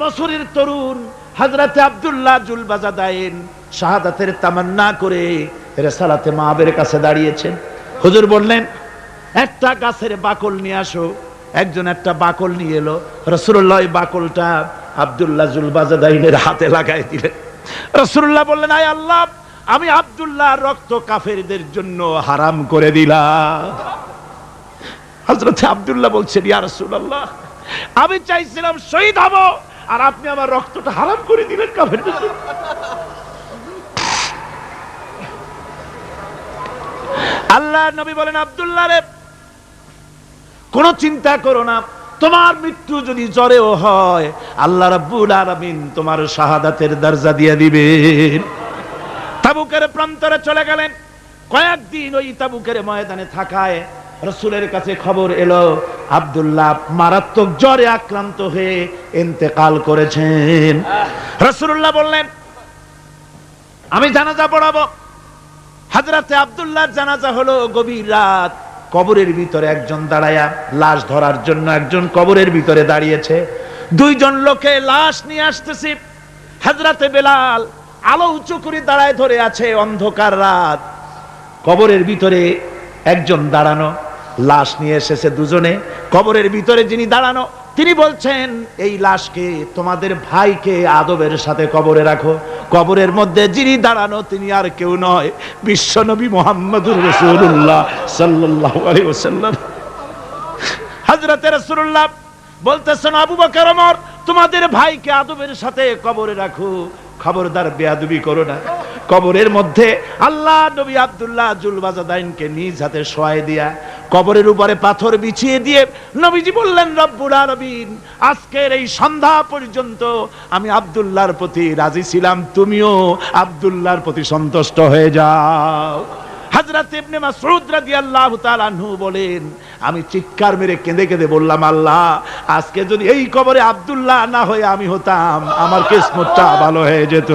বছরের তরুণ হযরতে আব্দুল্লাহ জুলবাজাদাইন শাহাদাতের তামান্না করে রিসালাতে মাহবের কাছে দাঁড়িয়েছেন। হুজুর বললেন, একটা গাছের বাকল নিয়ে আসো। একজন একটা বাকল নিয়ে এলো। রাসূলুল্লাহ ওই বাকলটা আব্দুল্লাহ জুলবাজাদাইনের হাতে লাগাই দিলেন। রাসূলুল্লাহ বললেন, আয় আল্লাহ, আমি আব্দুল্লাহর রক্ত কাফেরদের জন্য হারাম করে দিলাম। হযরত আব্দুল্লাহ বলছেন, ইয়া রাসূলুল্লাহ, আমি চাইছিলাম শহীদ হব, আর আপনি আমার রক্তটা হারাম করে দিলেন কাফেরদের জন্য। আল্লাহর নবী বলেন, আব্দুল্লাহ রে, কোনো চিন্তা করো না, তোমার মৃত্যু যদি জ্বরেও হয় আল্লাহ রাব্বুল আলামিন তোমার শাহাদাতের দরজা দিয়ে দিবেন। তাবুকের প্রান্তরে চলে গেলেন। কয়েকদিন ওই তাবুকের ময়দানে থাকায় রাসূলের কাছে খবর এলো আব্দুল্লাহ মারাত্মক জ্বরে আক্রান্ত হয়ে ইন্তেকাল করেছেন। রাসূলুল্লাহ বললেন, আমি জানাজা পড়াবো। হযরতে আব্দুল্লাহর জানাজা হলো গভীর রাত। কবরের ভিতরে একজন দাঁড়ায়া লাশ ধরার জন্য একজন কবরের ভিতরে দাঁড়িয়েছে। দুইজন লোকে লাশ নিয়ে আসতেছে। হযরতে বেলাল আলো উঁচু করে দাঁড়ায় ধরে আছে। অন্ধকার রাত, কবরের ভিতরে একজন দাঁড়ানো, লাশ নিয়ে এসেছে দুজনে। কবরের ভিতরে যিনি দাঁড়ানো তিনি বলছেন, এই লাশকে তোমাদের ভাইকে আদবের সাথে কবরে রাখো। কবরের মধ্যে যিনি দাঁড়ানো তিনি আর কেউ নয়, বিশ্বনবী মুহাম্মদুর রাসূলুল্লাহ সাল্লাল্লাহু আলাইহি ওয়াসাল্লাম। হযরতে রাসূলুল্লাহ বলতেছেন, আবু বকর, ওমর, তোমাদের ভাইকে আদবের সাথে কবরে রাখো, খবরদার বেয়াদবি করো না। কবরের মধ্যে আল্লাহ নবী আব্দুল্লাহ জুলবাজাদাইনকে নিজ হাতে শোয়াই দিয়া কবরের উপরে পাথর বিছিয়ে দিয়ে নবীজি বললেন, রব্বুল আলামিন, আজকের এই সন্ধ্যা পর্যন্ত আমি আব্দুল্লাহর প্রতি রাজি ছিলাম, তুমিও আব্দুল্লাহর প্রতি সন্তুষ্ট হয়ে যাও। হযরত ইবনে মাসউদ রাদিয়াল্লাহু তাআলা আনহু বলেন, আমি চিৎকার মেরে কেঁদে কেঁদে বললাম, আল্লাহ, আজকে যদি এই কবরে আব্দুল্লাহ না হয়ে আমি হতাম, আমার কিসমতটা ভালো হয়ে যেত।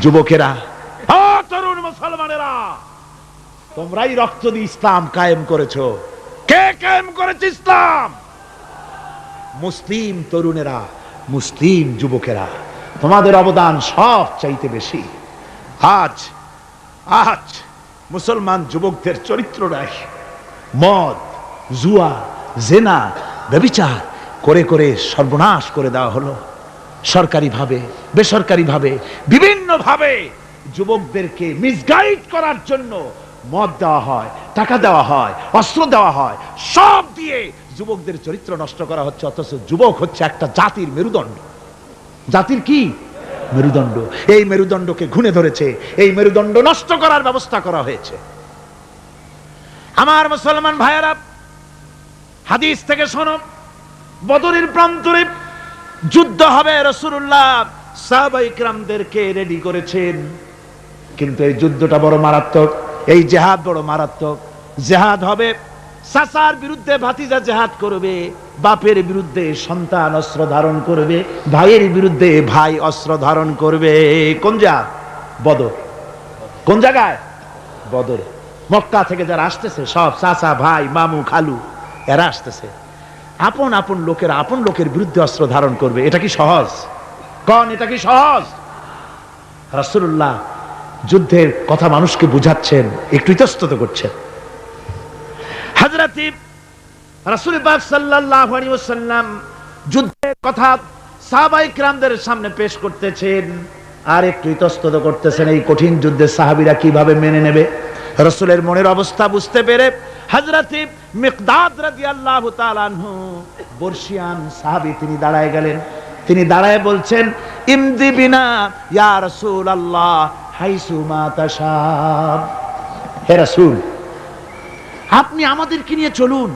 যুবকেরা, ও তরুণ মুসলমানেরা, তোমরাই রক্ত দিয়ে ইসলাম কায়েম করেছো। কে কায়েম করেছে ইসলাম? মুসলিম তরুণেরা, মুসলিম যুবকেরা, তোমাদের অবদান সব চাইতে বেশি। আজ মুসলমান যুবকদের চরিত্র নাই, মদ, জুয়া, জেনা, ব্যভিচার করে করে সর্বনাশ করে দেওয়া হলো। সরকারিভাবে, বেসরকারিভাবে, বিভিন্নভাবে যুবকদেরকে মিসগাইড করার জন্য মদ দেওয়া হয়, টাকা দেওয়া হয়, অস্ত্র দেওয়া হয়, সব দিয়ে যুবকদের চরিত্র নষ্ট করা হচ্ছে। অথচ যুবক হচ্ছে একটা জাতির মেরুদণ্ড। জাতির কি মেরুদণ্ড? এই মেরুদণ্ডকে ঘুণে ধরেছে, এই মেরুদণ্ড নষ্ট করার ব্যবস্থা করা হয়েছে। আমার মুসলমান ভাইয়েরা, হাদিস থেকে শোনো, বদরের প্রান্তরে যুদ্ধ হবে। রাসূলুল্লাহ সাহাবায়ে কিরামদেরকে রেডি করেছেন, কিন্তু এই যুদ্ধটা বড় মারাত্মক, এই জিহাদ বড় মারাত্মক। জিহাদ হবে, চাচার বিরুদ্ধে ভাতিজা জিহাদ করবে, বাপের বিরুদ্ধে সন্তান অস্ত্র ধারণ করবে, ভাইয়ের বিরুদ্ধে ভাই অস্ত্র ধারণ করবে। কোন জায়গা? বদর। কোন জায়গায়? বদর। মক্কা থেকে যারা আসতেছে সব চাচা, ভাই, মামু, খালু, এরা আসতেছে। আপন আপন লোকের আপন লোকের বিরুদ্ধে অস্ত্র ধারণ করবে। এটা কি সহজ? কোন এটা কি সহজ? রাসূলুল্লাহ যুদ্ধের কথা মানুষকে বুঝাচ্ছেন, একটু ইতস্তত করছেন। হযরত রাসূল পাক সাল্লাল্লাহু আলাইহি ওয়াসাল্লাম যুদ্ধের কথা সাহাবায়ে কিরামদের সামনে পেশ করতেছেন আর একটু ইতস্তত করতেছেন। এই কঠিন যুদ্ধে সাহাবীরা কিভাবে মেনে নেবে? রাসূলের মনের অবস্থা বুঝতে পেরে হযরত মিকদাদ রাদিয়াল্লাহু তাআলা আনহু, বর্ষিয়ান সাহাবী, তিনি দাঁড়ায় গেলেন। তিনি দাঁড়ায় বলছেন, ইমদি বিনা ইয়া রাসূলুল্লাহ হাইসু মা তাশা। হে রাসূল, আপনি আমাদেরকে নিয়ে চলুন,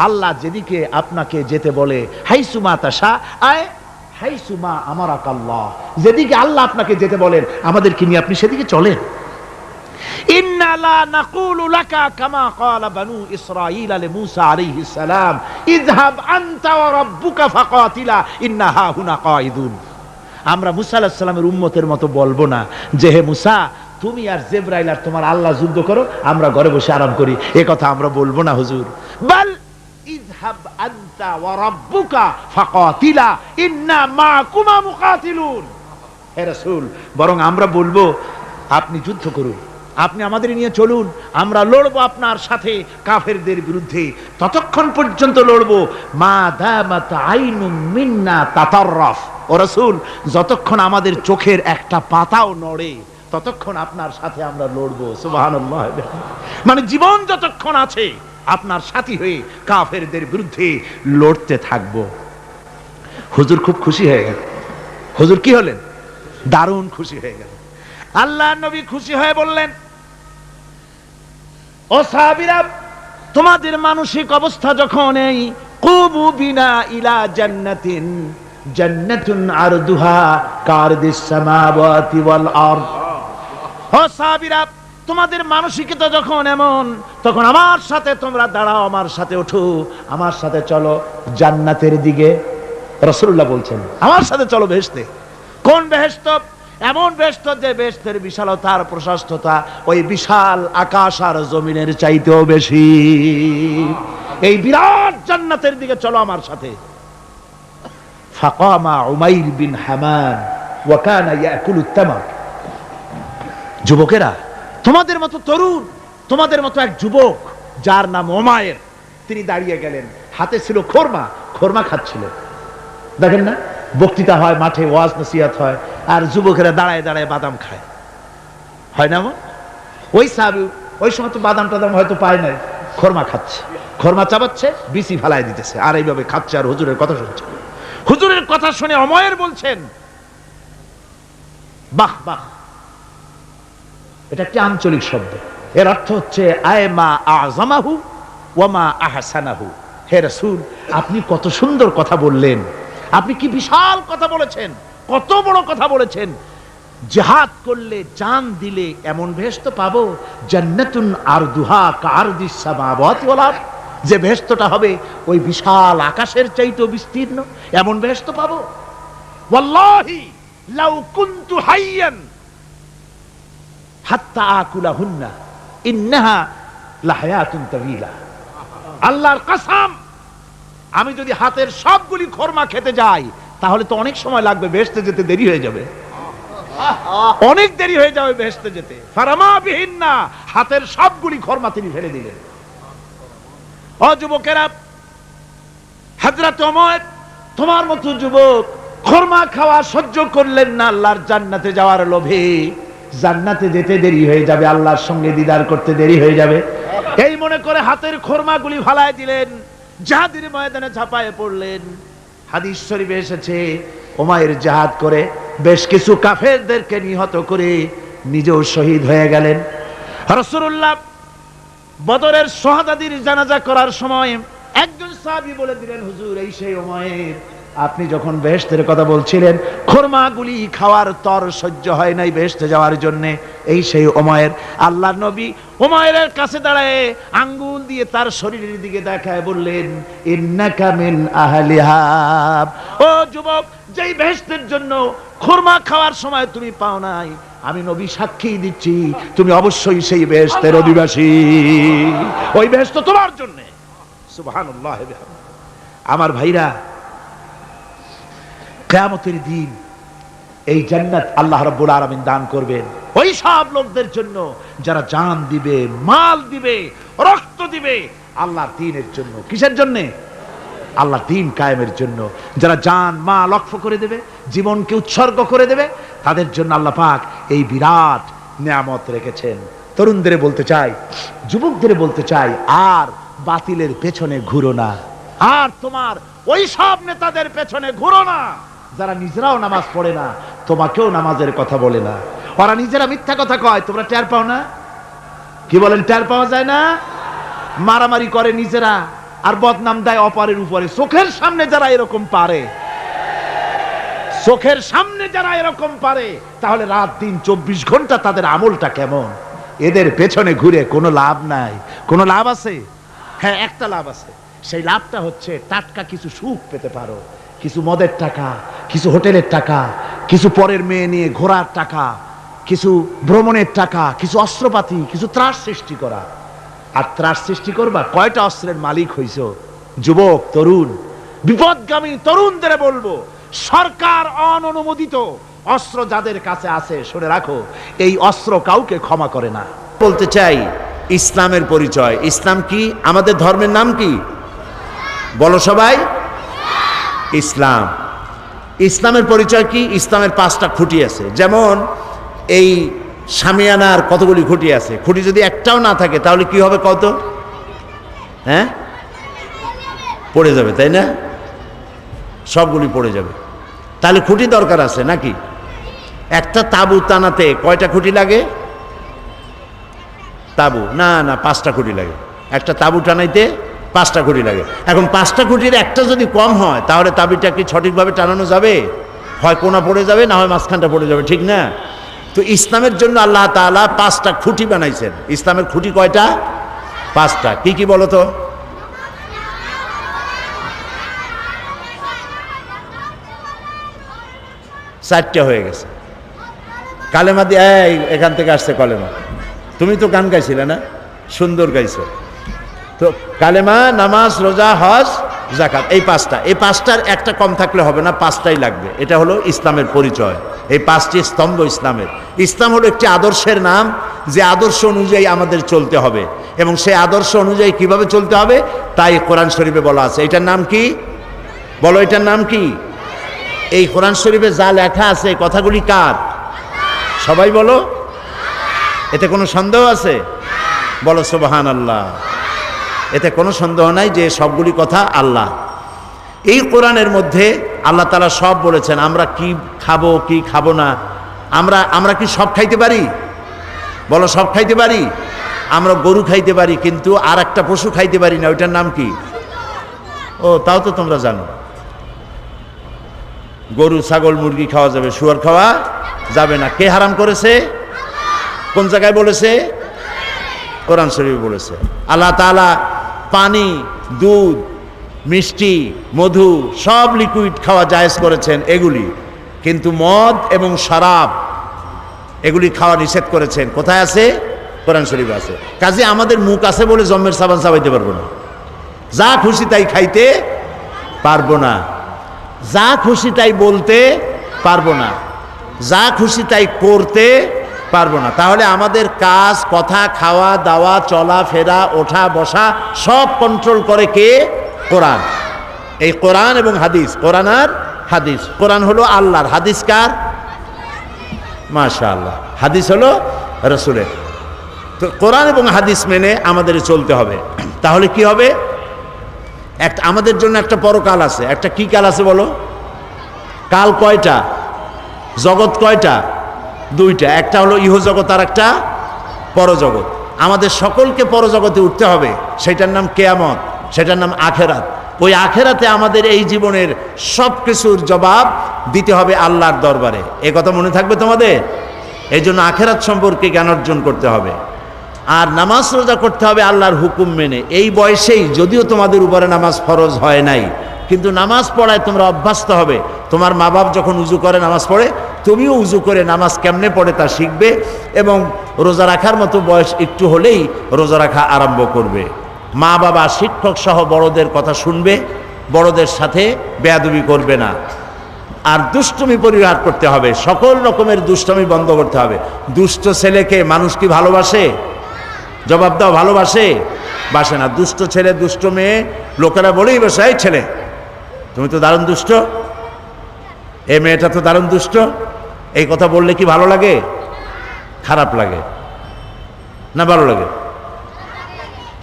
আল্লাহ যেদিকে আপনাকে যেতে বলে, হাইসু মা তাশা আয় হাইসু মা আমারাকাল্লাহ, যেদিকে আল্লাহ আপনাকে যেতে বলেন আমাদেরকে নিয়ে আপনি সেদিকে চলেন। ইন্না লা নাকুলু লাকা কামা ক্বালা বানু ইসরাঈল লিমূসা আলাইহিস সালাম, ইযহাব আনতা ওয়া রাব্বুকা ফাকাতিলা ইন্না হাহুনা কাঈদুন। আমরা মুসা আলাইহিস সালামের উম্মতের মতো বলবো না যে, হে মুসা, তুমি আর জিবরাইল আর তোমার আল্লাহ যুদ্ধ করো, আমরা ঘরে বসে আরাম করি। এ কথা আমরা বলবো না হুজুর। বাল ইযহাব আনতা আনতা ওয়া রাব্বুকা ফাকাতিলা ইন্না মাআকুমা মুকাতিলুন। হে রাসূল, বরং আমরা বলবো আপনি যুদ্ধ করুন, আপনি আমাদের নিয়ে চলুন, আমরা লড়বো আপনার সাথে কাফেরদের বিরুদ্ধে, ততক্ষণ পর্যন্ত লড়বো মা দামাত আইনুম মিন্না তাতাররাফ। ও রাসূল, যতক্ষণ আমাদের চোখের একটা পাতাও নড়ে ততক্ষণ আপনার সাথে আমরা লড়বো। সুবহানাল্লাহ। মানে জীবন যতক্ষণ আছে আপনার সাথী হয়ে কাফেরদের বিরুদ্ধে লড়তে থাকবো। হুজুর খুব খুশি হয়ে গেল। হুজুর কি হলেন? দারুণ খুশি হয়ে গেল। আল্লাহর নবী খুশি হয়ে বললেন, ও সাহাবীরা, তোমাদের মানসিক অবস্থা যখন এই কুবু বিনা ইলা জান্নাতিন, জান্নাতুন আরদুহা কারদিস সামাওয়াতি ওয়াল আরদ। ও সাহাবীরা, তোমাদের মানসিকতা যখন এমন, তখন আমার সাথে তোমরা দাঁড়াও, আমার সাথে ওঠো, আমার সাথে চলো জান্নাতের দিকে। রাসূলুল্লাহ বলছেন, আমার সাথে চলো বেহেশতে। কোন বেহেশত? এমন বেহেশত যে বেহেশতের বিশালতার প্রশস্ততা ওই বিশাল আকাশ আর জমিনের চাইতেও বেশি। এই বিরাট জান্নাতের দিকে চলো আমার সাথে। ফাকামা উমাইর বিন হামান ওয়া কানা ইয়াকুলুত তামার। যুবকেরা, তোমাদের মতো তরুণ, তোমাদের মতো এক যুবক যার নাম উমাইর, তিনি দাঁড়িয়ে গেলেন, হাতে ছিল খোরমা, খোরমা খাচ্ছিল। দেখেন না, বক্তৃতা হয় মাঠে, ওয়াজ নসিহত হয়, আর যুবকেরা দাঁড়ায় দাঁড়ায় বাদাম খায়, হয় না? ওই সাহাবী ওই সময় তো বাদাম টাদাম হয়তো পায় নাই, খোরমা খাচ্ছে, খোরমা চাবাচ্ছে, বিচি ফালায় দিতেছে, আর এইভাবে খাচ্ছে আর হুজুরের কথা শুনছে। হুজুরের কথা শুনে উমাইর বলছেন, বাহ বাহ। এটা একটি আঞ্চলিক শব্দ, এর অর্থ হচ্ছে আয়মা আযমাহু ওয়া মা আহসানাহু। হে রাসূল, আপনি কত সুন্দর কথা বললেন, আপনি কি বিশাল কথা বলেছেন, কত বড় কথা বলেছেন। জিহাদ করলে, জান দিলে এমন বেহেশত পাবো, জান্নাতুন আরদুহা কারদিস সামাওয়াতি ওয়াল আরদ, যে বেহেশতটা হবে ওই বিশাল আকাশের চাইতেও বিস্তীর্ণ, এমন বেহেশত পাবো। ওয়াল্লাহি লাউ কুনতু হাইয়ান হাত্তা আকুলাহুন্না ইন্নাহা লাহায়াতুন তাওয়িলা। আল্লাহর কসম, আমি যদি হাতের সবগুলি খোরমা খেতে যাই তাহলে তো অনেক সময় লাগবে, বেহেশতে যেতে দেরি হয়ে যাবে, অনেক দেরি হয়ে যাবে বেহেশতে যেতে। ফারামা বিহিন্না, হাতের সবগুলি খোরমা তিনি ফেলে দিলেন। ও যুবকেরা, হযরত ওমর তোমার মতো যুবক খোরমা খাওয়া সহ্য করলেন না আল্লাহর জান্নাতে যাওয়ার লোভে। জান্নাতে যেতে দেরি হয়ে যাবে, আল্লাহর সঙ্গে দিদার করতে দেরি হয়ে যাবে, এই মনে করে হাতের খোরমাগুলি ফালায় দিলেন, জিহাদের ময়দানে ঝাঁপায়ে পড়লেন। হাদিস শরীফে এসেছে, উমাইর জিহাদ করে বেশ কিছু কাফেরদেরকে নিহত করে নিজেও শহীদ হয়ে গেলেন। রাসূলুল্লাহ বদরের শহাদাদের জানাজা করার সময় একজন সাহাবী বলে দিলেন, হুজুর, এই সেই উমাইর, আপনি যখন বেহেশতের কথা বলছিলেন, খোরমাগুলি খাওয়ার তর সহ্য হয় নাই বেহেশতে যাওয়ার জন্য, এই সেই উমাইর। আল্লাহর নবী উমাইরের কাছে দাঁড়ায় আঙ্গুল দিয়ে তার শরীরের দিকে দেখায় বললেন, ইন্নাকা মিন আহলিহা। ও যুবক, যেই বেহেশতের জন্য খোরমা খাওয়ার সময় তুমি পাও নাই, আমি নবী সাক্ষী দিচ্ছি তুমি অবশ্যই সেই বেহেশতের অধিবাসী, ওই বেহেশত তোমার জন্য। সুবহানাল্লাহ। আমার ভাইরা, কিয়ামতের দিন এই জান্নাত আল্লাহ রাব্বুল আলামিন দান করবেন ওই সব লোকদের জন্য যারা জান দিবে, মাল দিবে, রক্ত দিবে আল্লাহর দ্বীনের জন্য। কিসের জন্য? আল্লাহর দ্বীন কায়েমের জন্য। যারা জান মাল ওয়াকফ করে দেবে, জীবনকে উৎসর্গ করে দেবে, তাদের জন্য আল্লাহ পাক এই বিরাট নিয়ামত রেখেছেন। তরুণদের বলতে চাই, যুবকদের বলতে চাই, আর বাতিলের পেছনে ঘুরো না, আর তোমার ওই সব নেতাদের পেছনে ঘুরো না যারা নিজেরাও নামাজ পড়ে না, তোমাকেও নামাজের কথা বলে না। ওরা নিজেরা মিথ্যা কথা কয়, তোমরা টের পাও না? কি বলেন, টের পাওয়া যায় না? মারামারি করে নিজেরা আর বদনাম দেয় অপরের উপরে। চোখের সামনে যারা এরকম পারে, চোখের সামনে যারা এরকম পারে, তাহলে রাত দিন 24 ঘন্টা তাদের আমলটা কেমন? এদের পেছনে ঘুরে কোনো লাভ নাই। কোনো লাভ আছে? হ্যাঁ, একটা লাভ আছে। সেই লাভটা হচ্ছে টাটকা কিছু সুখ পেতে পারো, কিছু মদের টাকা, কিছু হোটেলের টাকা, কিছু পরের মেয়ে নিয়ে ঘোরার টাকা, কিছু ভ্রমণের টাকা, কিছু অস্ত্রপাতি, কিছু ত্রাস সৃষ্টি করা। আর ত্রাস সৃষ্টি করবা, কয়টা অস্ত্রের মালিক হইছো? যুবক, তরুণ, বিপদগামী তরুণদের বলবো, সরকার অননুমোদিত অস্ত্র যাদের কাছে আছে, শুনে রাখো, এই অস্ত্র কাউকে ক্ষমা করে না। বলতে চাই ইসলামের পরিচয়। ইসলাম কি? আমাদের ধর্মের নাম কি? বলো সবাই, ইসলাম। ইসলামের পরিচয় কি? ইসলামের 5টা খুঁটি আছে। যেমন এই শামিয়ানার কতগুলি খুঁটি আছে? খুঁটি যদি একটাও না থাকে তাহলে কি হবে কত? হ্যাঁ, পড়ে যাবে, তাই না? সবগুলি পড়ে যাবে। তাহলে খুঁটি দরকার আছে নাকি? একটা তাবু টানাতে কয়টা খুঁটি লাগে? তাবু না, 5টা খুঁটি লাগে। একটা তাবু টানাইতে 5টা খুঁটি লাগে। এখন 5টা খুঁটির একটা যদি কম হয় তাহলে তাবিটা কি সঠিকভাবে টানানো যাবে? হয় কোনা পড়ে যাবে, না হয় মাঝখানটা পড়ে যাবে, ঠিক না? তো ইসলামের জন্য আল্লাহ তাআলা 5টা খুঁটি বানাইছেন। ইসলামের খুঁটি কয়টা? 5টা। কি কি বলো তো? চারটে হয়ে গেছে। কালেমা দিয়ে এখান থেকে আসছে কলেমা। তুমি তো গান গাইছিলে না? সুন্দর গাইছো তো। কালেমা, নামাজ, রোজা, হজ, যাকাত, এই 5টা। এই 5টার একটা কম থাকলে হবে না, 5টাই লাগবে। এটা হলো ইসলামের পরিচয়। এই 5টি স্তম্ভ ইসলামের। ইসলাম হলো একটি আদর্শের নাম, যে আদর্শ অনুযায়ী আমাদের চলতে হবে, এবং সেই আদর্শ অনুযায়ী কিভাবে চলতে হবে তাই কোরআন শরীফে বলা আছে। এটার নাম কি? বলো, এটার নাম কি? এই কোরআন শরীফে যা লেখা আছে কথাগুলি কার? সবাই বলো। এতে কোনো সন্দেহ আছে? বলো সুবহানাল্লাহ। এতে কোনো সন্দেহ নাই যে সবগুলি কথা আল্লাহ। এই কোরআনের মধ্যে আল্লাহ তাআলা সব বলেছেন। আমরা কি খাবো কি খাবো না, আমরা কি সব খাইতে পারি? বলো, সব খাইতে পারি? আমরা গরু খাইতে পারি, কিন্তু আর একটা পশু খাইতে পারি না। ওইটার নাম কি? ও, তাও তো তোমরা জানো। গরু, ছাগল, মুরগি খাওয়া যাবে, শুয়োর খাওয়া যাবে না। কে হারাম করেছে? কোন জায়গায় বলেছে? কোরআন শরীফ বলেছে। আল্লাহ তাআলা পানি, দুধ, মিষ্টি, মধু সব লিকুইড খাওয়া জায়েজ করেছেন এগুলি, কিন্তু মদ এবং শরাব এগুলি খাওয়া নিষেধ করেছেন। কোথায় আছে? কোরআন শরীফ আছে। কাজে আমাদের মুখ আছে বলে জম্মের সাবান চাবাইতে পারবো না, যা খুশি তাই খাইতে পারবো না, যা খুশি তাই বলতে পারবো না, যা খুশি তাই করতে পারবো না। তাহলে আমাদের কাজ, কথা, খাওয়া দাওয়া, চলা ফেরা, ওঠা বসা সব কন্ট্রোল করে কে? কোরআন। এই কোরআন এবং হাদিস। কোরআন আর হাদিস। কোরআন হলো আল্লাহর, হাদিস কার? মাশাআল্লাহ, হাদিস হলো রাসূলের। তো কোরআন এবং হাদিস মেনে আমাদের চলতে হবে। তাহলে কি হবে? আমাদের জন্য একটা পরকাল আছে। একটা কি কাল আছে বলো? কাল কয়টা? জগৎ কয়টা? 2টা। একটা হলো ইহজগৎ আর একটা পরজগৎ। আমাদের সকলকে পরজগতে উঠতে হবে। সেটার নাম কিয়ামত, সেটার নাম আখেরাত। ওই আখেরাতে আমাদের এই জীবনের সব কিছুর জবাব দিতে হবে আল্লাহর দরবারে। এ কথা মনে থাকবে তোমাদের? এই জন্য আখেরাত সম্পর্কে জ্ঞান অর্জন করতে হবে। আর নামাজ রোজা করতে হবে আল্লাহর হুকুম মেনে। এই বয়সেই, যদিও তোমাদের উপরে নামাজ ফরজ হয় নাই, কিন্তু নামাজ পড়ায় তোমরা অভ্যস্ত হবে। তোমার মা বাপ যখন উজু করে নামাজ পড়ে, তুমিও উজু করে নামাজ কেমনে পড়ে তা শিখবে, এবং রোজা রাখার মতো বয়স একটু হলেই রোজা রাখা আরম্ভ করবে। মা বাবা, শিক্ষক সহ বড়দের কথা শুনবে, বড়দের সাথে বেয়াদবি করবে না। আর দুষ্টুমি পরিহার করতে হবে। সকল রকমের দুষ্টুমি বন্ধ করতে হবে। দুষ্ট ছেলেকে মানুষ কি ভালোবাসে? জবাব দাও, ভালোবাসে? বাসে না। দুষ্ট ছেলে, দুষ্ট মেয়ে লোকেরা বলেই বসে, এই ছেলে তুমি তো দারুণ দুষ্ট, এ মেয়েটা তো দারুণ দুষ্ট। এই কথা বললে কি ভালো লাগে? খারাপ লাগে না ভালো লাগে?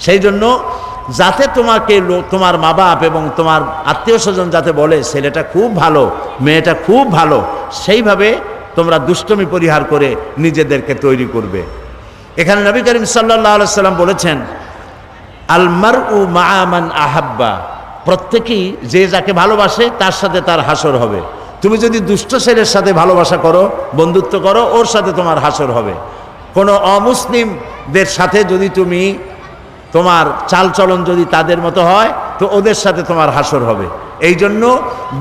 সেই জন্য যাতে তোমাকে তোমার মা বাপ এবং তোমার আত্মীয় স্বজন যাতে বলে ছেলেটা খুব ভালো, মেয়েটা খুব ভালো, সেইভাবে তোমরা দুষ্টমি পরিহার করে নিজেদেরকে তৈরি করবে। এখানে নবী করিম সাল্লাল্লাহু আলাইহি সাল্লাম বলেছেন, আল মারউ মা'a মান আহাব্বা, প্রত্যেকেই যে যাকে ভালোবাসে তার সাথে তার হাসর হবে। তুমি যদি দুষ্ট ছেলের সাথে ভালোবাসা করো, বন্ধুত্ব করো, ওর সাথে তোমার হাসর হবে। কোনো অমুসলিমদের সাথে যদি তুমি, তোমার চালচলন যদি তাদের মতো হয়, তো ওদের সাথে তোমার হাসর হবে। এই জন্য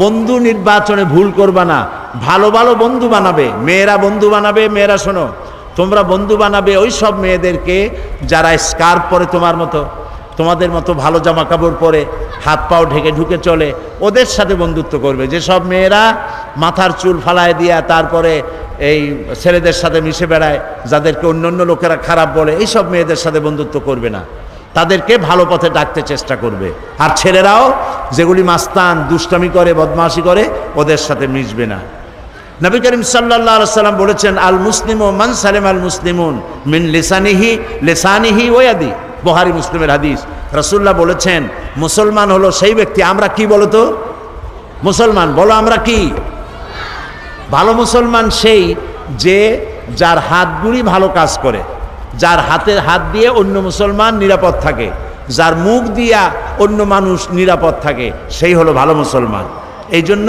বন্ধু নির্বাচনে ভুল করবা না। ভালো ভালো বন্ধু বানাবে। মেয়েরা বন্ধু বানাবে, মেয়েরা শোনো, তোমরা বন্ধু বানাবে ওই সব মেয়েদেরকে যারা স্কার্ফ পরে তোমার মতো, তোমাদের মতো ভালো জামা কাপড় পরে হাত পাও ঢেকে ঢুকে চলে, ওদের সাথে বন্ধুত্ব করবে। যেসব মেয়েরা মাথার চুল ফালায় দিয়া তারপরে এই ছেলেদের সাথে মিশে বেড়ায়, যাদেরকে অন্যান্য লোকেরা খারাপ বলে, এইসব মেয়েদের সাথে বন্ধুত্ব করবে না, তাদেরকে ভালো পথে ডাকতে চেষ্টা করবে। আর ছেলেরাও যেগুলি মাস্তান, দুষ্টামি করে, বদমাশি করে, ওদের সাথে মিশবে না। নবী করিম সাল্লাল্লাহু আলাইহি ওয়াসাল্লাম বলেছেন, আল মুসলিমু মান সালামা আল মুসলিমুন মিন লিসানিহি ওয়া ইয়াদি। বুখারী মুসলিমের হাদিস। রাসূলুল্লাহ বলেছেন, মুসলমান হলো সেই ব্যক্তি, আমরা কি বলো তো মুসলমান, বলো আমরা কি? ভালো মুসলমান সেই যে যার হাতগুলি ভালো কাজ করে, যার হাতের হাত দিয়ে অন্য মুসলমান নিরাপদ থাকে, যার মুখ দিয়া অন্য মানুষ নিরাপদ থাকে, সেই হলো ভালো মুসলমান। এই জন্য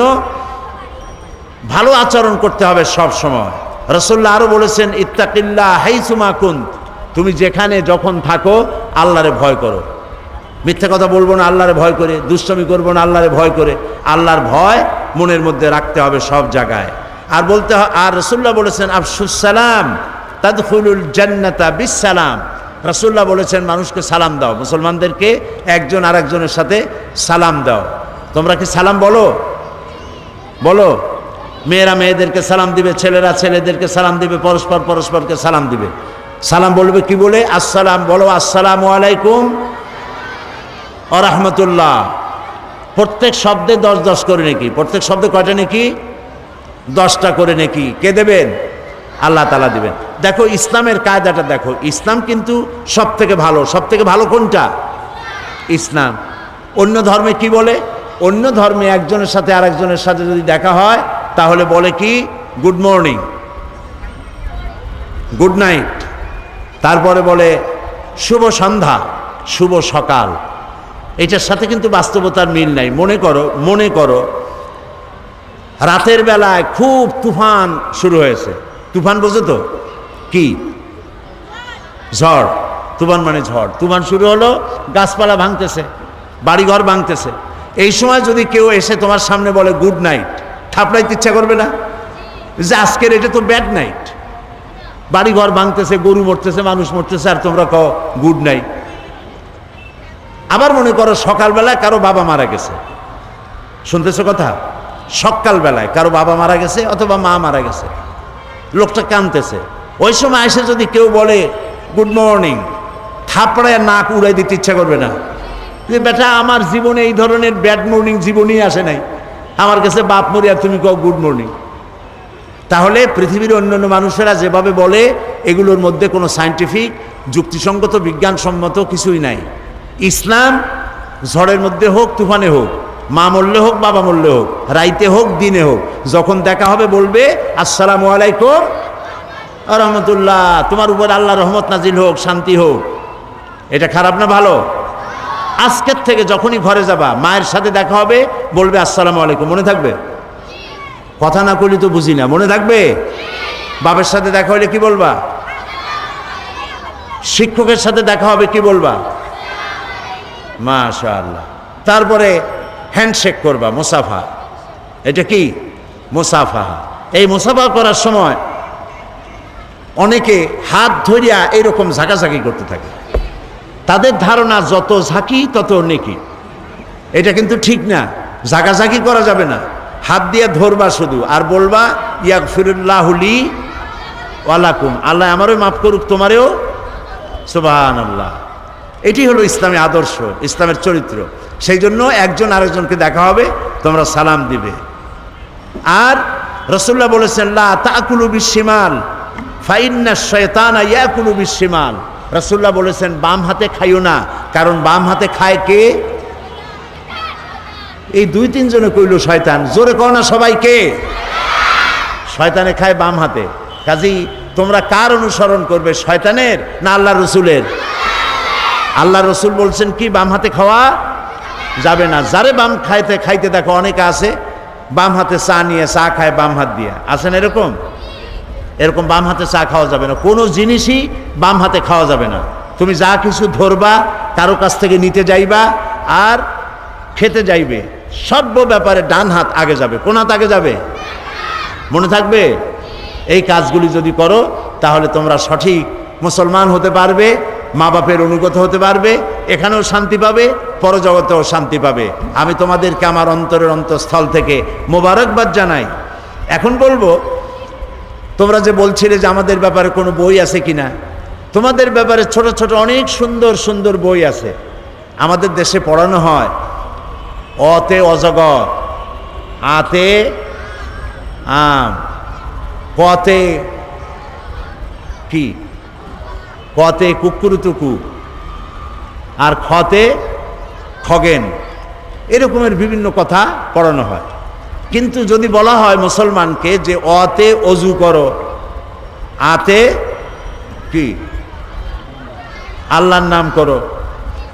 ভালো আচরণ করতে হবে সব সময়। রাসূলুল্লাহ আরো বলেছেন, ইত্তাকিল্লাহ হাইসুমা কুন্ত, তুমি যেখানে যখন থাকো আল্লাহরে ভয় করো। মিথ্যা কথা বলবো না আল্লাহরে ভয় করে, দুষ্টামি করবো না আল্লাহরে ভয় করে, আল্লাহর ভয় মনের মধ্যে রাখতে হবে সব জায়গায়। আর বলতে আর রাসূলুল্লাহ বলেছেন, আফশুস সালাম তাদখুলুল জান্নাতা বিসসালাম। রাসূলুল্লাহ বলেছেন, মানুষকে সালাম দাও, মুসলমানদেরকে একজন আরেকজনের সাথে সালাম দাও। তোমরা কি সালাম বলো? বলো। মেয়েরা মেয়েদেরকে সালাম দিবে, ছেলেরা ছেলেদেরকে সালাম দিবে, পরস্পর পরস্পরকে সালাম দিবে। সালাম বলবে কি বলে? আসসালাম বলো, আসসালামু আলাইকুম ওয়া রাহমাতুল্লাহ। প্রত্যেক শব্দে 10 করে নেকি। প্রত্যেক শব্দে কয়টা নেকি? 10টা করে নেকি। কে দেবেন? আল্লাহ তাআলা দিবেন। দেখো ইসলামের কায়দাটা দেখো, ইসলাম কিন্তু সব থেকে ভালো। সব থেকে ভালো কোনটা? ইসলাম। অন্য ধর্মে কি বলে? অন্য ধর্মে একজনের সাথে আরেকজনের সাথে যদি দেখা হয় তাহলে বলে কি? গুড মর্নিং, গুড নাইট, তারপরে বলে শুভ সন্ধ্যা, শুভ সকাল। এটার সাথে কিন্তু বাস্তবতার মিল নাই। মনে করো রাতের বেলায় খুব তুফান শুরু হয়েছে। তুফান বোঝো তো কি? ঝড়। তুফান মানে ঝড়। তুফান শুরু হলো, গাছপালা ভাঙতেছে, বাড়িঘর ভাঙতেছে। এই সময় যদি কেউ এসে তোমার সামনে বলে গুড নাইট, থাপড়াইতে ইচ্ছা করবে না যে আজকের এটা তো ব্যাড নাইট? বাড়িঘর ভাঙতেছে, গরু মরতেছে, মানুষ মরতেছে, আর তোমরা কও গুড নাইট। আবার মনে করো সকালবেলায় কারো বাবা মারা গেছে, শুনতেছো কথা? সকালবেলায় কারো বাবা মারা গেছে অথবা মা মারা গেছে, লোকটা কাঁদতেছে। ওই সময় এসে যদি কেউ বলে গুড মর্নিং, থাপড়ায় নাক উড়াই দিতে ইচ্ছা করবে না যে বেটা আমার জীবনে এই ধরনের ব্যাড মর্নিং জীবনেই আসে নাই, আমার কাছে বাপ মরিয়া তুমি কও গুড মর্নিং। তাহলে পৃথিবীর অন্যান্য মানুষেরা যেভাবে বলে এগুলোর মধ্যে কোনো সায়েন্টিফিক, যুক্তিসঙ্গত, বিজ্ঞানসম্মত কিছুই নাই। ইসলাম ঝড়ের মধ্যে হোক, তুফানে হোক, মা মরলে হোক, বাবা মরলে হোক, রাইতে হোক, দিনে হোক, যখন দেখা হবে বলবে আসসালামু আলাইকুম ওয়া রাহমাতুল্লাহ, তোমার উপর আল্লাহর রহমত নাজিল হোক, শান্তি হোক। এটা খারাপ না ভালো? আজকের থেকে যখনই ঘরে যাবা, মায়ের সাথে দেখা হবে বলবে আসসালামু আলাইকুম। মনে থাকবে? কথা না করলে তো বুঝি না। মনে থাকবে? বাবার সাথে দেখা হলে কি বলবা? শিক্ষকের সাথে দেখা হবে কি বলবা? মাশাআল্লাহ। তারপরে হ্যান্ডশেক করবা, মুসাফা। এটা কি? মুসাফা। এই মুসাফা করার সময় অনেকে হাত ধরিয়া এইরকম ঝাঁকাঝাঁকি করতে থাকে। তাদের ধারণা যত ঝাঁকি তত নেকি। এটা কিন্তু ঠিক না। ঝাঁকাঝাঁকি করা যাবে না। হাত দিয়ে ধরবা শুধু, আর বলবা ইয়াগফিরুল্লাহু লি ওয়া লাকুম, আল্লাহ আমারও মাফ করুক, তোমারেও। সুবহানাল্লাহ। এটি হলো ইসলামী আদর্শ, ইসলামের চরিত্র। সেই জন্য একজন আরেকজনকে দেখা হবে, তোমরা সালাম দিবে। আর রাসূলুল্লাহ বলেছেন লা তাকুলু বিশিমাল ফাইন্নাশ শায়তানা ইয়াকুলু বিশিমাল। রাসূলুল্লাহ বলেছেন বাম হাতে খাইও না, কারণ বাম হাতে খায় কে? এই 2-3 জনে কইল শয়তান। জোরে কও না সবাইকে। শয়তানে খায় বাম হাতে। কাজী তোমরা কার অনুসরণ করবে, শয়তানের না আল্লাহ রসুলের? আল্লাহ রসুল বলছেন কি বাম হাতে খাওয়া যাবে না। যারে বাম খাইতে দেখো, অনেকে আছে বাম হাতে চা নিয়ে চা খায় বাম হাত দিয়ে, আছেন এরকম? এরকম বাম হাতে চা খাওয়া যাবে না। কোনো জিনিসই বাম হাতে খাওয়া যাবে না। তুমি যা কিছু ধরবা, কারো কাছ থেকে নিতে যাইবা আর খেতে যাইবে, সব ব্যাপারে ডান হাত আগে যাবে। কোন হাত আগে যাবে? মনে থাকবে? এই কাজগুলি যদি করো তাহলে তোমরা সঠিক মুসলমান হতে পারবে, মা বাপের অনুগত হতে পারবে। এখানেও শান্তি পাবে, পরজগতেও শান্তি পাবে। আমি তোমাদেরকে আমার অন্তরের অন্তঃস্থল থেকে মোবারকবাদ জানাই। এখন বলবো, তোমরা যে বলছিলে যে আমাদের ব্যাপারে কোনো বই আছে কিনা, তোমাদের ব্যাপারে ছোট ছোট অনেক সুন্দর সুন্দর বই আছে। আমাদের দেশে পড়ানো হয় অতে অজগর, আতে আম, কতে কি, কতে কুকুরুতুকু, আর খতে খগেন, এরকমের বিভিন্ন কথা পড়ানো হয়। কিন্তু যদি বলা হয় মুসলমানকে যে অতে অজু করো, আতে কি আল্লাহর নাম করো,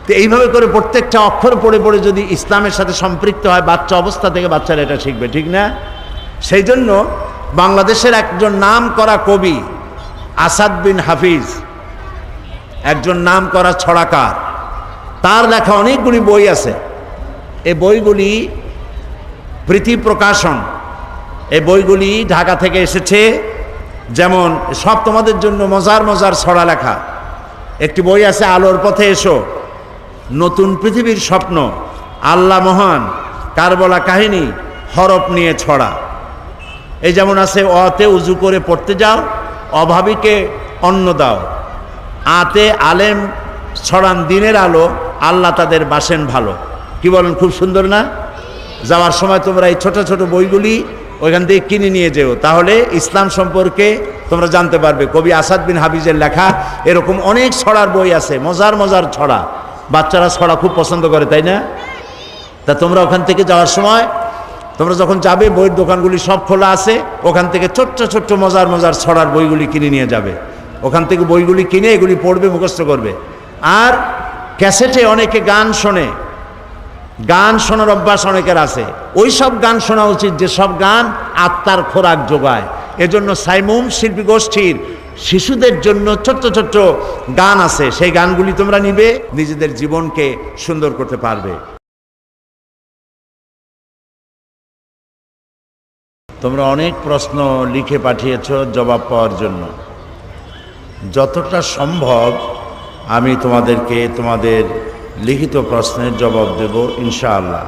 তো এইভাবে করে প্রত্যেকটা অক্ষর পড়ে পড়ে যদি ইসলামের সাথে সম্পৃক্ত হয়, বাচ্চা অবস্থা থেকে বাচ্চারা এটা শিখবে, ঠিক না? সেই জন্য বাংলাদেশের একজন নাম করা কবি আসাদ বিন হাফিজ, একজন নাম করা ছড়াকার, তার লেখা অনেকগুলি বই আছে। এই বইগুলি প্রীতি প্রকাশন, এই বইগুলি ঢাকা থেকে এসেছে। যেমন সব তোমাদের জন্য মজার মজার ছড়া লেখা। একটি বই আছে আলোর পথে এসো, নতুন পৃথিবীর স্বপ্ন, আল্লাহ মহান, কারবলা কাহিনী, হরফ নিয়ে ছড়া। এই যেমন আছে অতে উজু করে পড়তে যাও, অভাবীকে অন্ন দাও, আতে আলেম ছড়ান দিনের আলো, আল্লাহ তাদের বাসেন ভালো। কি বলেন, খুব সুন্দর না? যাওয়ার সময় তোমরা এই ছোট ছোট বইগুলি ওইখান থেকে কিনে নিয়ে যেও, তাহলে ইসলাম সম্পর্কে তোমরা জানতে পারবে। কবি আসাদ বিন হাফিজের লেখা এরকম অনেক ছড়ার বই আছে, মজার মজার ছড়া। বাচ্চারা ছড়া খুব পছন্দ করে, তাই না? তা তোমরা ওখান থেকে যাওয়ার সময়, তোমরা যখন যাবে, বইয়ের দোকানগুলি সব খোলা আছে, ওখান থেকে ছোট্ট ছোট্ট মজার মজার ছড়ার বইগুলি কিনে নিয়ে যাবে। ওখান থেকে বইগুলি কিনে এগুলি পড়বে, মুখস্থ করবে। আর ক্যাসেটে অনেকে গান শোনে, গান শোনার অভ্যাস অনেকের আছে। ওই সব গান শোনা উচিত যে সব গান আত্মার খোরাক যোগায়। এজন্য সাইমুম শিল্পী গোষ্ঠীর শিশুদের জন্য ছোট্ট ছোট্ট গান আছে, সেই গানগুলি তোমরা নিবে, নিজেদের জীবনকে সুন্দর করতে পারবে। তোমরা অনেক প্রশ্ন লিখে পাঠিয়েছ জবাব পাওয়ার জন্য। যতটা সম্ভব আমি তোমাদেরকে তোমাদের লিখিত প্রশ্নের জবাব দেব ইনশাআল্লাহ।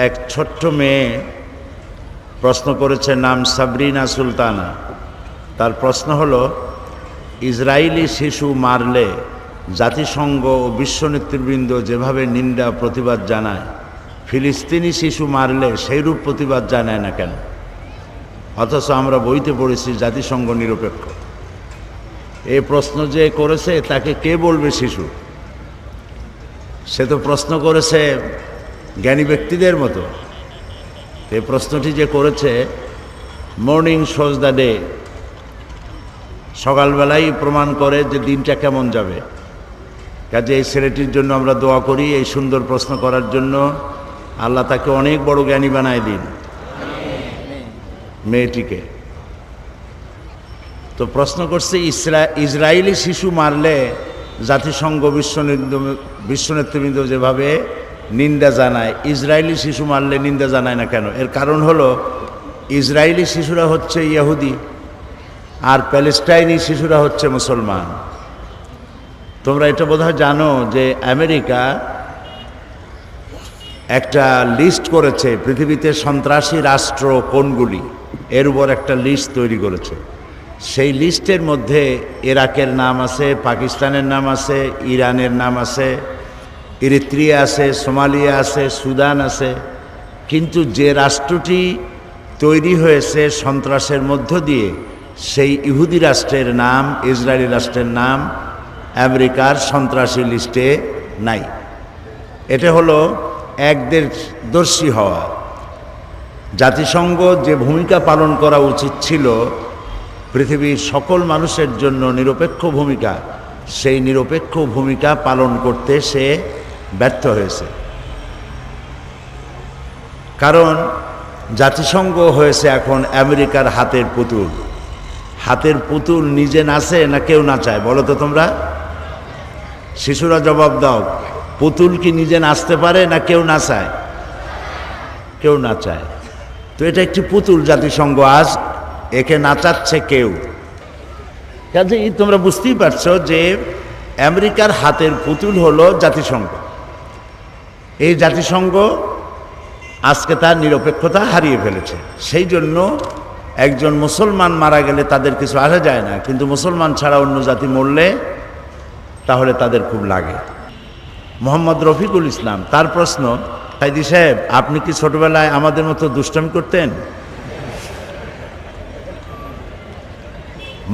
এক ছোট্ট মেয়ে প্রশ্ন করেছে, নাম সাবরিনা সুলতানা। তার প্রশ্ন হলো, ইসরায়েলি শিশু মারলে জাতিসংঘ ও বিশ্ব নেতৃবৃন্দ যেভাবে নিন্দা প্রতিবাদ জানায়, ফিলিস্তিনি শিশু মারলে সেইরূপ প্রতিবাদ জানায় না কেন? অথচ আমরা বইতে পড়েছি জাতিসংঘ নিরপেক্ষ। এই প্রশ্ন যে করেছে তাকে কে বলবে শিশু? সে তো প্রশ্ন করেছে জ্ঞানী ব্যক্তিদের মতো। এই প্রশ্নটি যে করেছে, মর্নিং শোজ দ্য ডে, সকালবেলাই প্রমাণ করে যে দিনটা কেমন যাবে। কাজে এই ছেলেটির জন্য আমরা দোয়া করি, এই সুন্দর প্রশ্ন করার জন্য। আল্লাহ তাকে অনেক বড় জ্ঞানী বানায় দিন, মেয়েটিকে। তো প্রশ্ন করছে, ইসরায়েলি শিশু মারলে জাতিসংঘ বিশ্ব নেতৃবৃন্দ যেভাবে নিন্দা জানায়, ইসরায়েলি শিশু মারলে নিন্দা জানায় না কেন? এর কারণ হলো, ইসরায়েলি শিশুরা হচ্ছে ইহুদি আর প্যালেস্টাইনি শিশুরা হচ্ছে মুসলমান। তোমরা এটা বোধহয় জানো যে আমেরিকা একটা লিস্ট করেছে পৃথিবীতে সন্ত্রাসী রাষ্ট্র কোনগুলি, এর উপর একটা লিস্ট তৈরি করেছে। সেই লিস্টের মধ্যে ইরাকের নাম আছে, পাকিস্তানের নাম আছে, ইরানের নাম আছে, ইরিত্রিয়া আছে, সোমালিয়া আছে, সুদান আছে। কিন্তু যে রাষ্ট্রটি তৈরি হয়েছে সন্ত্রাসের মধ্য দিয়ে, সেই ইহুদি রাষ্ট্রের নাম, ইসরায়েলি রাষ্ট্রের নাম আমেরিকার সন্ত্রাসী লিস্টে নাই। এটা হলো একদেশদর্শী হওয়া। জাতিসংঘ যে ভূমিকা পালন করা উচিত ছিল পৃথিবীর সকল মানুষের জন্য নিরপেক্ষ ভূমিকা, সেই নিরপেক্ষ ভূমিকা পালন করতে সে ব্যর্থ হয়েছে। কারণ জাতিসংঘ হয়েছে এখন আমেরিকার হাতের পুতুল। হাতের পুতুল নিজে নাচে না কেউ নাচায়? বলো তো তোমরা, শিশুরা জবাব দাও। পুতুল কি নিজে নাচতে পারে না কেউ নাচায়? কেউ নাচায়। তো এটা একটি পুতুল জাতিসংঘ, আজ একে নাচাচ্ছে কেউ। কাজেই তোমরা বুঝতেই পারছো যে আমেরিকার হাতের পুতুল হলো জাতিসংঘ। এই জাতিসংঘ আজকে তার নিরপেক্ষতা হারিয়ে ফেলেছে। সেই জন্য একজন মুসলমান মারা গেলে তাদের কিছু আসা যায় না, কিন্তু মুসলমান ছাড়া অন্য জাতি মরলে তাহলে তাদের খুব লাগে। মোহাম্মদ রফিকুল ইসলাম, তার প্রশ্ন, সাইদি সাহেব আপনি কি ছোটবেলায় আমাদের মতো দুষ্টামি করতেন?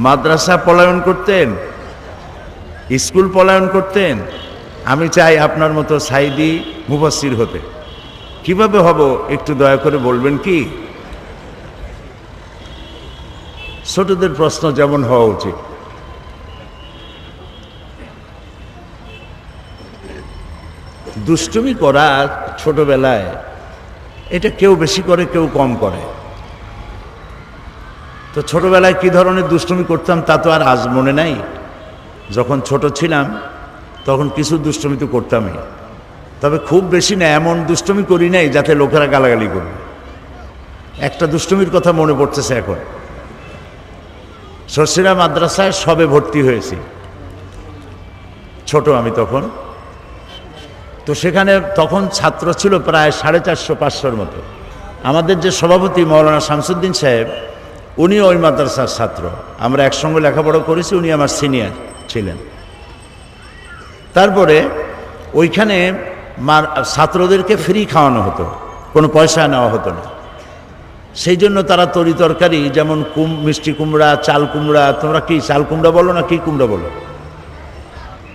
মাদ্রাসা পলায়ন করতেন? স্কুল পলায়ন করতেন? আমি চাই আপনার মতো সাইদি মুফাসসির হতে। কিভাবে হব একটু দয়া করে বলবেন কি? ছোটদের প্রশ্ন যেমন হওয়া উচিত। দুষ্টুমি করা ছোটবেলায় এটা কেউ বেশি করে কেউ কম করে। তো ছোটবেলায় কি ধরনের দুষ্টুমি করতাম তা তো আর আজ মনে নাই। যখন ছোট ছিলাম তখন কিছু দুষ্টুমি তো করতামই, তবে খুব বেশি না, এমন দুষ্টুমি করি নাই যাতে লোকেরা গালাগালি করবে। একটা দুষ্টুমির কথা মনে পড়তেছে এখন। শর্ষিরা মাদ্রাসায় সবে ভর্তি হয়েছি, ছোট আমি তখন। তো সেখানে তখন ছাত্র ছিল প্রায় 450-500-র মতো। আমাদের যে সভাপতি মৌলানা শামসুদ্দিন সাহেব, উনিও ওই মাদ্রাসার ছাত্র। আমরা একসঙ্গে লেখাপড়া করেছি, উনি আমার সিনিয়র ছিলেন। তারপরে ওইখানে ছাত্রদেরকে ফ্রি খাওয়ানো হতো, কোনো পয়সা নেওয়া হতো না। সেই জন্য তারা তরি তরকারি, যেমন মিষ্টি কুমড়া, চাল কুমড়া, তোমরা কি চাল কুমড়া বলো না কি কুমড়া বলো?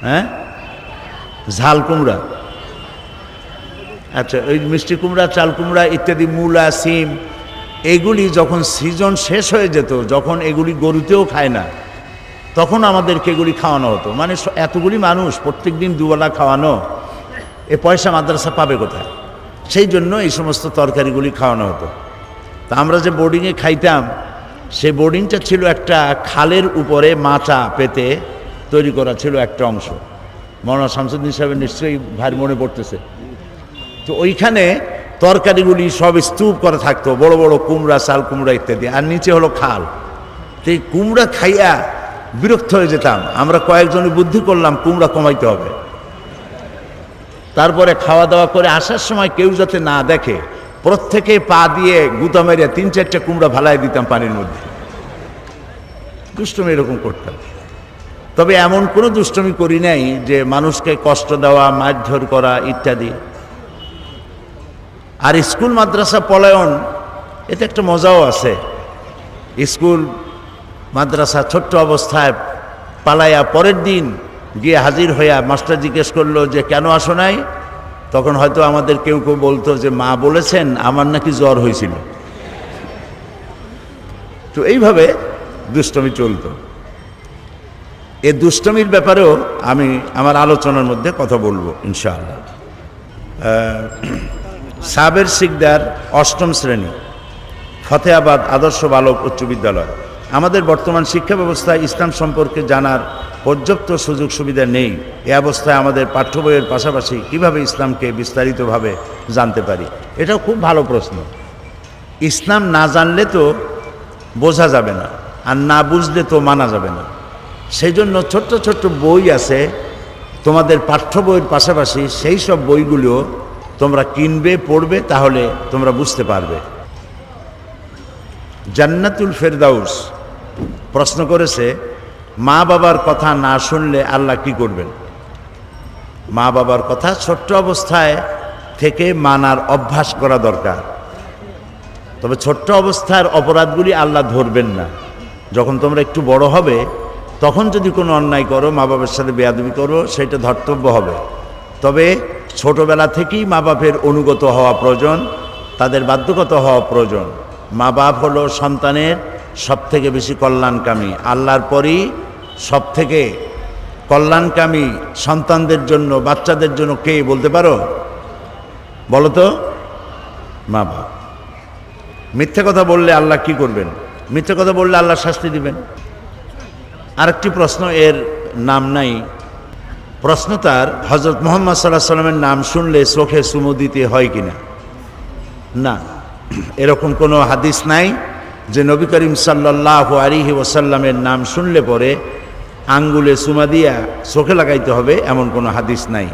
হ্যাঁ, ঝাল কুমড়া। আচ্ছা, ওই মিষ্টি কুমড়া, চাল কুমড়া ইত্যাদি, মূলা, সিম, এগুলি যখন সিজন শেষ হয়ে যেত, যখন এগুলি গরুতেও খায় না, তখন আমাদেরকে এগুলি খাওয়ানো হতো। মানে এতগুলি মানুষ প্রত্যেক দিন দুবেলা খাওয়ানো, এ পয়সা মাদ্রাসা পাবে কোথায়? সেই জন্য এই সমস্ত তরকারিগুলি খাওয়ানো হতো। তা আমরা যে বোর্ডিংয়ে খাইতাম, সেই বোর্ডিংটা ছিল একটা খালের উপরে মাচা পেতে তৈরি করা ছিল একটা অংশ। মৌলানা শামসুদ্দিন সাহেবের নিশ্চয়ই ভারী মনে পড়তেছে। তো ওইখানে তরকারিগুলি সব স্তূপ করে থাকতো, বড় বড় কুমড়া, চাল কুমড়া ইত্যাদি, আর নিচে হলো খাল। তো এই কুমড়া খাইয়া বিরক্ত হয়ে যেতাম। আমরা কয়েকজনে বুদ্ধি করলাম কুমড়া কমাইতে হবে। তারপরে খাওয়া দাওয়া করে আসার সময় কেউ যাতে না দেখে, প্রত্যেকে পা দিয়ে গুতা মেরিয়া 3-4টা কুমড়া ভালাই দিতাম পানির মধ্যে। দুষ্টমি এরকম করতাম। তবে এমন কোনো দুষ্টমি করি নাই যে মানুষকে কষ্ট দেওয়া, মারধর করা ইত্যাদি। আর স্কুল মাদ্রাসা পলায়ন, এতে একটা মজাও আছে। স্কুল মাদ্রাসা ছোট্ট অবস্থায় পালাইয়া পরের দিন গিয়ে হাজির হইয়া মাস্টার জিজ্ঞেস করলো যে কেন আসো নাই? তখন হয়তো আমাদের কেউ কেউ বলতো যে মা বলেছেন আমার নাকি জ্বর হয়েছিল। তো এইভাবে দুষ্টমি চলত। এই দুষ্টমির ব্যাপারেও আমি আমার আলোচনার মধ্যে কথা বলবো ইনশাআল্লাহ। সাবের সিকদার, 8ম শ্রেণী, ফতেহাবাদ আদর্শ বালক উচ্চ বিদ্যালয়। আমাদের বর্তমান শিক্ষা ব্যবস্থায় ইসলাম সম্পর্কে জানার পর্যাপ্ত সুযোগ সুবিধা নেই। এ অবস্থায় আমাদের পাঠ্য বইয়ের পাশাপাশি কীভাবে ইসলামকে বিস্তারিতভাবে জানতে পারি? এটাও খুব ভালো প্রশ্ন। ইসলাম না জানলে তো বোঝা যাবে না, আর না বুঝলে তো মানা যাবে না। সেই জন্য ছোট্ট ছোট্ট বই আছে তোমাদের পাঠ্য বইয়ের পাশাপাশি, সেই সব বইগুলো তোমরা কিনবে, পড়বে, তাহলে তোমরা বুঝতে পারবে। জান্নাতুল ফেরদাউস প্রশ্ন করেছে, মা বাবার কথা না শুনলে আল্লাহ কি করবেন? মা বাবার কথা ছোট্ট অবস্থায় থেকে মানার অভ্যাস করা দরকার। তবে ছোট্ট অবস্থার অপরাধগুলি আল্লাহ ধরবেন না। যখন তোমরা একটু বড় হবে, তখন যদি কোনো অন্যায় করো, মা বাবার সাথে বেয়াদবি করো, সেটা ধর্তব্য হবে। তবে ছোটবেলা থেকেই মা বাপের অনুগত হওয়া প্রয়োজন, তাদের বাধ্যগত হওয়া প্রয়োজন। মা বাপ হলো সন্তানের সবথেকে বেশি কল্যাণকামী। আল্লাহর পরই সবথেকে কল্যাণকামী সন্তানদের জন্য, বাচ্চাদের জন্য কে বলতে পারো? বলো তো। মা বাপ। মিথ্যে কথা বললে আল্লাহ কি করবেন? মিথ্যে কথা বললে আল্লাহ শাস্তি দিবেন। আরেকটি প্রশ্ন, এর নাম নাই। প্রশ্ন তার, হযরত মুহাম্মদ সাল্লাল্লাহু আলাইহি সাল্লামের নাম শুনলে চোখে চুমু দিতে হয় কিনা? না, এরকম কোনো হাদিস নাই যে নবী করিম সাল্লাল্লাহু আলাইহি ওয়াসাল্লামের নাম শুনলে পরে আঙ্গুলে চুমা দিয়া চোখে লাগাইতে হবে এমন কোনো হাদিস নাই।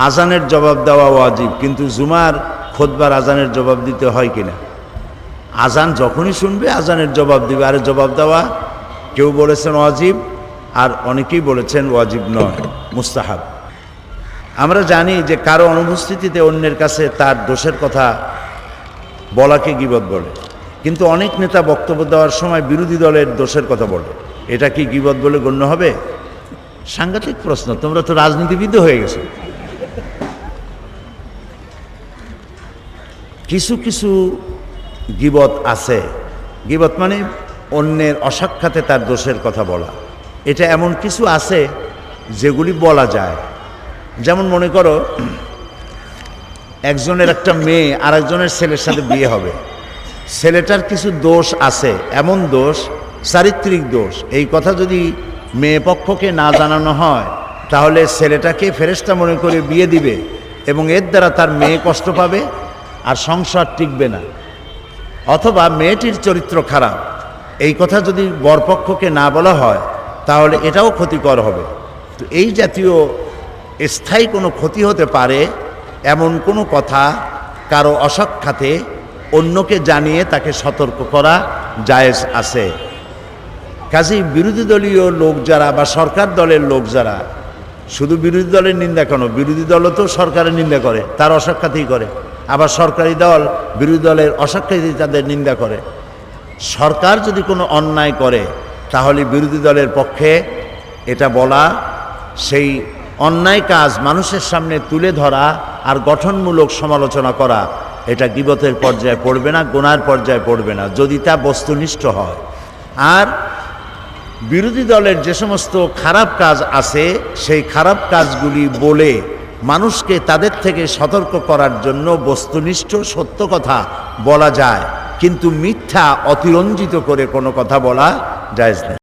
আজানের জবাব দেওয়া ওয়াজিব, কিন্তু জুমার খুতবার আজানের জবাব দিতে হয় কিনা? আজান যখনই শুনবে আজানের জবাব দিবে, আর জবাব দেওয়া কেউ বলেছেন ওয়াজিব, আর অনেকেই বলেছেন ওয়াজিব নয়, মুস্তাহাব। আমরা জানি যে কারো অনুপস্থিতিতে অন্যের কাছে তার দোষের কথা বলাকে গীবত বলে, কিন্তু অনেক নেতা বক্তব্য দেওয়ার সময় বিরোধী দলের দোষের কথা বলে। এটা কি গীবত বলে গণ্য হবে? সাংঘাতিক প্রশ্ন, তোমরা তো রাজনীতিবিদ হয়ে গেছো। কিছু কিছু গীবত আছে, গীবত মানে অন্যের অসাক্ষাতে তার দোষের কথা বলা। এটা এমন কিছু আছে যেগুলি বলা যায়। যেমন মনে করো একজনের একটা মেয়ে আর একজনের ছেলের সাথে বিয়ে হবে, ছেলেটার কিছু দোষ আছে, এমন দোষ, চারিত্রিক দোষ, এই কথা যদি মেয়ে পক্ষকে না জানানো হয় তাহলে ছেলেটাকে ফেরেশতা মনে করে বিয়ে দিবে এবং এর দ্বারা তার মেয়ে কষ্ট পাবে আর সংসার টিকবে না। অথবা মেয়েটির চরিত্র খারাপ, এই কথা যদি বরপক্ষকে না বলা হয় তাহলে এটাও ক্ষতিকর হবে। তো এই জাতীয় স্থায়ী কোনো ক্ষতি হতে পারে এমন কোনো কথা কারো অসাক্ষাতে অন্যকে জানিয়ে তাকে সতর্ক করা জায়েজ আছে। কাজেই বিরোধী দলীয় লোক যারা বা সরকার দলের লোক যারা, শুধু বিরোধী দলের নিন্দা কেন, বিরোধী দলও তো সরকারের নিন্দা করে, তার অসাক্ষাতেই করে। আবার সরকারি দল বিরোধী দলের অসাক্ষাতেই তাদের নিন্দা করে। সরকার যদি কোনো অন্যায় করে তাহলে বিরোধী দলের পক্ষে এটা বলা, সেই অন্যায় কাজ মানুষের সামনে তুলে ধরা আর গঠনমূলক সমালোচনা করা, এটা গীবতের পর্যায়ে পড়বে না, গুনার পর্যায়ে পড়বে না, যদি তা বস্তুনিষ্ঠ হয়। আর বিরোধী দলের যে সমস্ত খারাপ কাজ আছে সেই খারাপ কাজগুলি বলে মানুষকে তাদের থেকে সতর্ক করার জন্য বস্তুনিষ্ঠ সত্য কথা বলা যায়, কিন্তু মিথ্যা অতিরঞ্জিত করে কোনো কথা বলা জায়েজ নেই।